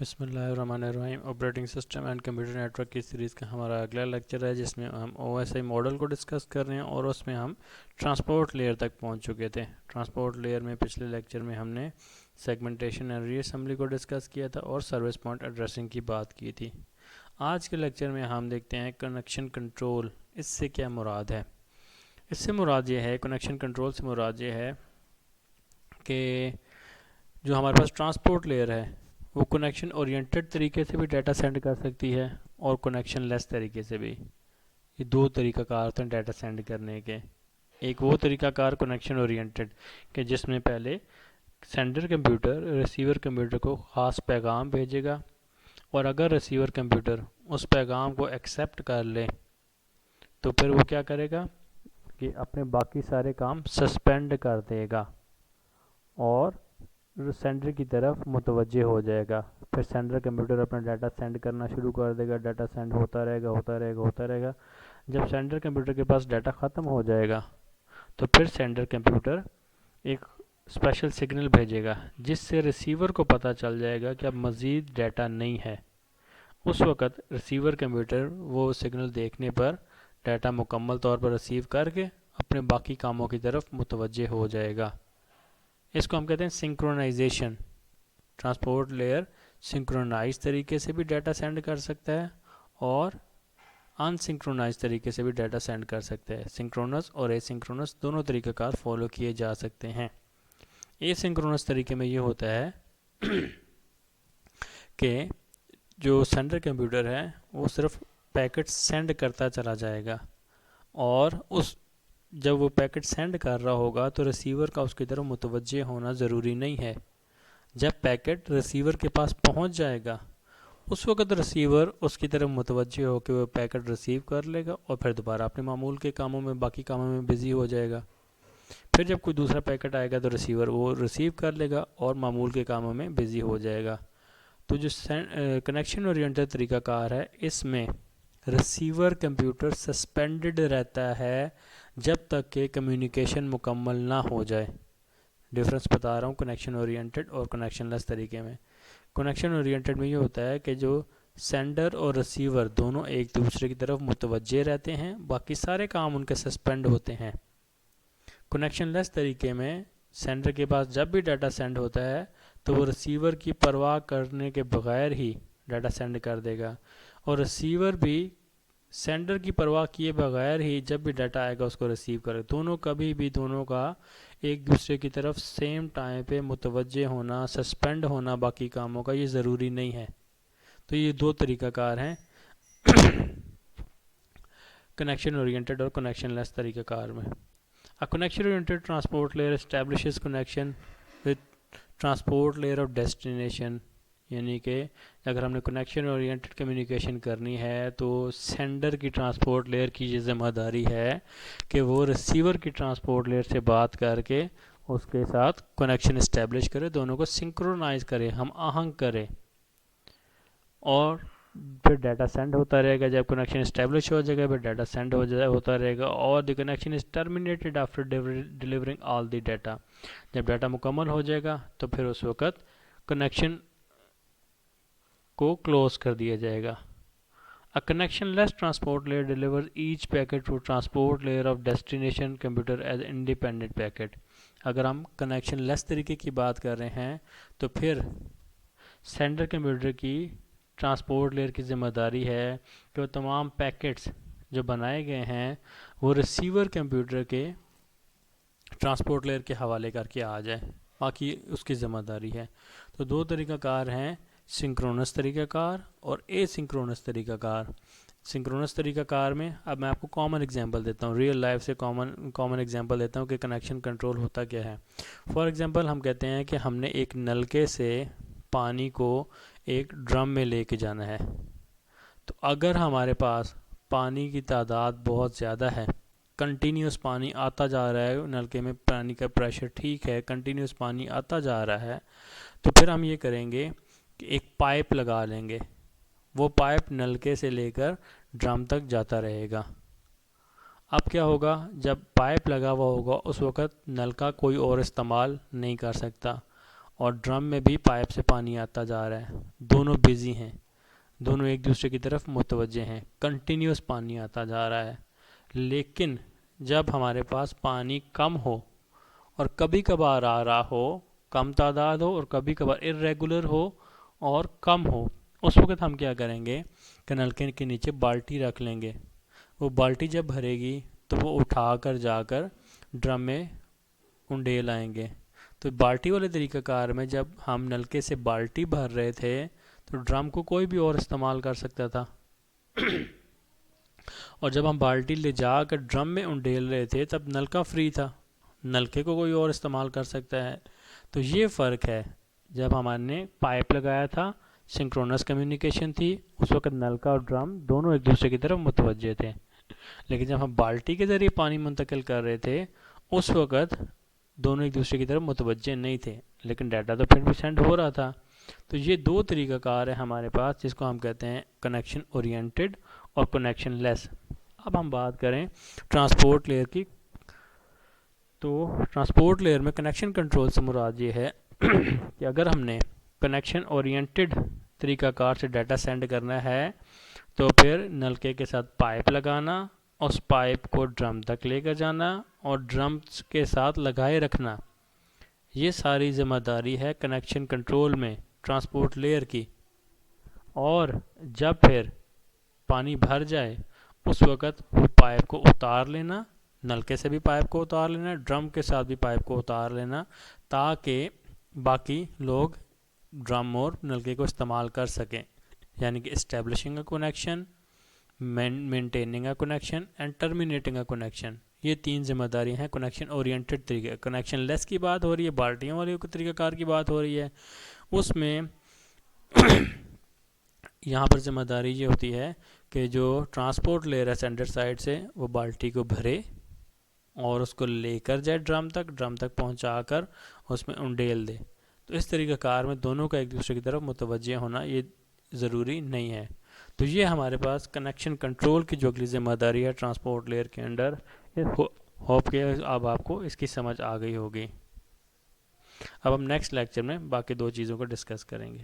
بسم اللہ الرحمن الرحیم۔ Operating system and computer network کی سیریز کا ہمارا اگلا لیکچر ہے، جس میں ہم او ایس آئی ماڈل کو ڈسکس کر رہے ہیں اور اس میں ہم ٹرانسپورٹ لیئر تک پہنچ چکے تھے۔ ٹرانسپورٹ لیئر میں پچھلے لیکچر میں ہم نے سیگمنٹیشن اینڈ ری اسمبلی کو ڈسکس کیا تھا اور سروس پوائنٹ ایڈریسنگ کی بات کی تھی۔ آج کے لیکچر میں ہم دیکھتے ہیں کنیکشن کنٹرول۔ اس سے کیا مراد ہے؟ اس سے مراد یہ ہے، کنیکشن کنٹرول سے مراد یہ ہے کہ جو ہمارے پاس ٹرانسپورٹ لیئر ہے وہ کنیکشن اورینٹڈ طریقے سے بھی ڈیٹا سینڈ کر سکتی ہے اور کنیکشن لیس طریقے سے بھی۔ یہ دو طریقہ کار ہوتے ہیں ڈیٹا سینڈ کرنے کے۔ ایک وہ طریقہ کار کنیکشن اورینٹڈ کہ جس میں پہلے سینڈر کمپیوٹر ریسیور کمپیوٹر کو خاص پیغام بھیجے گا، اور اگر ریسیور کمپیوٹر اس پیغام کو ایکسیپٹ کر لے تو پھر وہ کیا کرے گا کہ اپنے باقی سارے کام سسپینڈ کر دے گا اور سینڈر کی طرف متوجہ ہو جائے گا۔ پھر سینڈر کمپیوٹر اپنا ڈیٹا سینڈ کرنا شروع کر دے گا، ڈیٹا سینڈ ہوتا رہے گا۔ جب سینڈر کمپیوٹر کے پاس ڈیٹا ختم ہو جائے گا تو پھر سینڈر کمپیوٹر ایک اسپیشل سگنل بھیجے گا جس سے ریسیور کو پتہ چل جائے گا کہ اب مزید ڈیٹا نہیں ہے۔ اس وقت ریسیور کمپیوٹر وہ سگنل دیکھنے پر ڈیٹا مکمل طور پر ریسیو کر کے اپنے باقی کاموں کی طرف متوجہ ہو جائے گا۔ اس کو ہم کہتے ہیں سنکرونائزیشن۔ ٹرانسپورٹ لیئر سنکرونائز طریقے سے بھی ڈیٹا سینڈ کر سکتا ہے اور ان سنکرونائز طریقے سے بھی ڈیٹا سینڈ کر سکتا ہے۔ سنکرونس اور اے سنکرونس دونوں طریقہ کار فالو کیے جا سکتے ہیں۔ اے سنکرونس طریقے میں یہ ہوتا ہے کہ جو سینڈر کمپیوٹر ہے وہ صرف پیکٹ سینڈ کرتا چلا جائے گا، اور جب وہ پیکٹ سینڈ کر رہا ہوگا تو ریسیور کا اس کی طرف متوجہ ہونا ضروری نہیں ہے۔ جب پیکٹ ریسیور کے پاس پہنچ جائے گا اس وقت ریسیور اس کی طرف متوجہ ہو کے وہ پیکٹ ریسیو کر لے گا اور پھر دوبارہ اپنے معمول کے کاموں میں باقی کاموں میں بزی ہو جائے گا۔ پھر جب کوئی دوسرا پیکٹ آئے گا تو ریسیور وہ ریسیو کر لے گا اور معمول کے کاموں میں بزی ہو جائے گا۔ تو جو کنیکشن اورینٹڈ طریقہ کار ہے اس میں ریسیور کمپیوٹر سسپینڈڈ رہتا ہے جب تک کہ کمیونیکیشن مکمل نہ ہو جائے۔ ڈفرینس بتا رہا ہوں کنیکشن اورینٹڈ اور کنیکشن لیس طریقے میں۔ کنیکشن اورینٹڈ میں یہ ہوتا ہے کہ جو سینڈر اور ریسیور دونوں ایک دوسرے کی طرف متوجہ رہتے ہیں، باقی سارے کام ان کے سسپینڈ ہوتے ہیں۔ کنیکشن لیس طریقے میں سینڈر کے پاس جب بھی ڈیٹا سینڈ ہوتا ہے تو وہ ریسیور کی پرواہ کرنے کے بغیر ہی ڈیٹا سینڈ کر دے گا، اور ریسیور بھی سینڈر کی پرواہ کیے بغیر ہی جب بھی ڈیٹا آئے گا اس کو ریسیو کرے۔ دونوں کا ایک دوسرے کی طرف سیم ٹائم پہ متوجہ ہونا، سسپینڈ ہونا باقی کاموں کا، یہ ضروری نہیں ہے۔ تو یہ دو طریقہ کار ہیں کنیکشن اورینٹڈ اور کنیکشن لیس طریقہ کار میں۔ A connection oriented transport layer establishes connection with transport layer of destination، یعنی کہ اگر ہم نے کنیکشن اورینٹڈ کمیونیکیشن کرنی ہے تو سینڈر کی ٹرانسپورٹ لیئر کی یہ ذمہ داری ہے کہ وہ ریسیور کی ٹرانسپورٹ لیئر سے بات کر کے اس کے ساتھ کنیکشن اسٹیبلش کرے، دونوں کو سنکرونائز کرے، ہم آہنگ کرے، اور پھر ڈیٹا سینڈ ہوتا رہے گا۔ جب کنیکشن اسٹیبلش ہو جائے گا پھر ڈیٹا سینڈ ہوتا رہے گا، اور the connection is terminated after delivering all the data. جب ڈیٹا مکمل ہو جائے گا تو پھر اس وقت کنیکشن کو کلوز کر دیا جائے گا۔ A connectionless transport layer delivers each packet to transport layer of destination computer as independent packet۔ اگر ہم کنیکشن لیس طریقے کی بات کر رہے ہیں تو پھر سینڈر کمپیوٹر کی ٹرانسپورٹ لیئر کی ذمہ داری ہے کہ وہ تمام پیکٹس جو بنائے گئے ہیں وہ ریسیور کمپیوٹر کے ٹرانسپورٹ لیئر کے حوالے کر کے آ جائے، باقی اس کی ذمہ داری ہے۔ تو دو طریقہ کار ہیں، سنکرونس طریقہ کار اور اے سنکرونس طریقہ کار۔ سنکرونس طریقہ کار میں اب میں آپ کو کامن ایگزامپل دیتا ہوں، ریئل لائف سے کامن ایگزامپل دیتا ہوں کہ کنیکشن کنٹرول ہوتا کیا ہے۔ فار ایگزامپل ہم کہتے ہیں کہ ہم نے ایک نلکے سے پانی کو ایک ڈرم میں لے کے جانا ہے، تو اگر ہمارے پاس پانی کی تعداد بہت زیادہ ہے، کنٹینیوس پانی آتا جا رہا ہے، نلکے میں پانی کا پریشر ٹھیک ہے، کنٹینیوس پانی آتا جا رہا ہے، تو پھر ہم یہ کریں گے کہ ایک پائپ لگا لیں گے، وہ پائپ نلکے سے لے کر ڈرم تک جاتا رہے گا۔ اب کیا ہوگا، جب پائپ لگا ہوا ہوگا اس وقت نلکا کوئی اور استعمال نہیں کر سکتا، اور ڈرم میں بھی پائپ سے پانی آتا جا رہا ہے. دونوں بزی ہیں, دونوں ایک دوسرے کی طرف متوجہ ہیں, کنٹینیوس پانی آتا جا رہا ہے. لیکن جب ہمارے پاس پانی کم ہو اور کبھی کبھار آ رہا ہو, کم تعداد ہو اور کبھی کبھار ارریگولر ہو اور کم ہو, اس وقت ہم کیا کریں گے کہ نلکے کے نیچے بالٹی رکھ لیں گے. وہ بالٹی جب بھرے گی تو وہ اٹھا کر جا کر ڈرم میں انڈیل آئیں گے. تو بالٹی والے طریقہ کار میں جب ہم نلکے سے بالٹی بھر رہے تھے تو ڈرم کو کوئی بھی اور استعمال کر سکتا تھا, اور جب ہم بالٹی لے جا کر ڈرم میں انڈیل رہے تھے تب نلکا فری تھا, نلکے کو کوئی اور استعمال کر سکتا ہے. تو یہ فرق ہے. جب ہمارے نے پائپ لگایا تھا سنکرونس کمیونیکیشن تھی, اس وقت نلکا اور ڈرم دونوں ایک دوسرے کی طرف متوجہ تھے. لیکن جب ہم بالٹی کے ذریعے پانی منتقل کر رہے تھے اس وقت دونوں ایک دوسرے کی طرف متوجہ نہیں تھے, لیکن ڈیٹا تو پھر بھی سینڈ ہو رہا تھا. تو یہ دو طریقہ کار ہے ہمارے پاس جس کو ہم کہتے ہیں کنیکشن اورینٹڈ اور کنیکشن لیس. اب ہم بات کریں ٹرانسپورٹ لیئر کی, تو ٹرانسپورٹ لیئر میں کنیکشن کنٹرول سے مراد یہ ہے کہ اگر ہم نے کنیکشن اورینٹڈ طریقہ کار سے ڈیٹا سینڈ کرنا ہے تو پھر نلکے کے ساتھ پائپ لگانا, اس پائپ کو ڈرم تک لے کر جانا اور ڈرم کے ساتھ لگائے رکھنا, یہ ساری ذمہ داری ہے کنیکشن کنٹرول میں ٹرانسپورٹ لیئر کی. اور جب پھر پانی بھر جائے اس وقت وہ پائپ کو اتار لینا, نلکے سے بھی پائپ کو اتار لینا, ڈرم کے ساتھ بھی پائپ کو اتار لینا, تاکہ باقی لوگ ڈرم اور نلکے کو استعمال کر سکیں. یعنی کہ establishing a connection, maintaining a connection and terminating a connection, یہ تین ذمہ داری ہیں کنیکشن اورینٹڈ طریقے. کنیکشن لیس کی بات ہو رہی ہے, بالٹیوں والی طریقہ کار کی بات ہو رہی ہے, اس میں یہاں پر ذمہ داری یہ ہوتی ہے کہ جو ٹرانسپورٹ لیئر ہے سینڈر سائڈ سے وہ بالٹی کو بھرے اور اس کو لے کر جائے ڈرم تک پہنچا کر اس میں انڈیل دے. تو اس طریقہ کار میں دونوں کا ایک دوسرے کی طرف متوجہ ہونا یہ ضروری نہیں ہے. تو یہ ہمارے پاس کنیکشن کنٹرول کی جو اگلی ذمہ داری ہے ٹرانسپورٹ لیئر کے انڈر, ہوپ کہ اب آپ کو اس کی سمجھ آ گئی ہوگی. اب ہم نیکسٹ لیکچر میں باقی دو چیزوں کو ڈسکس کریں گے.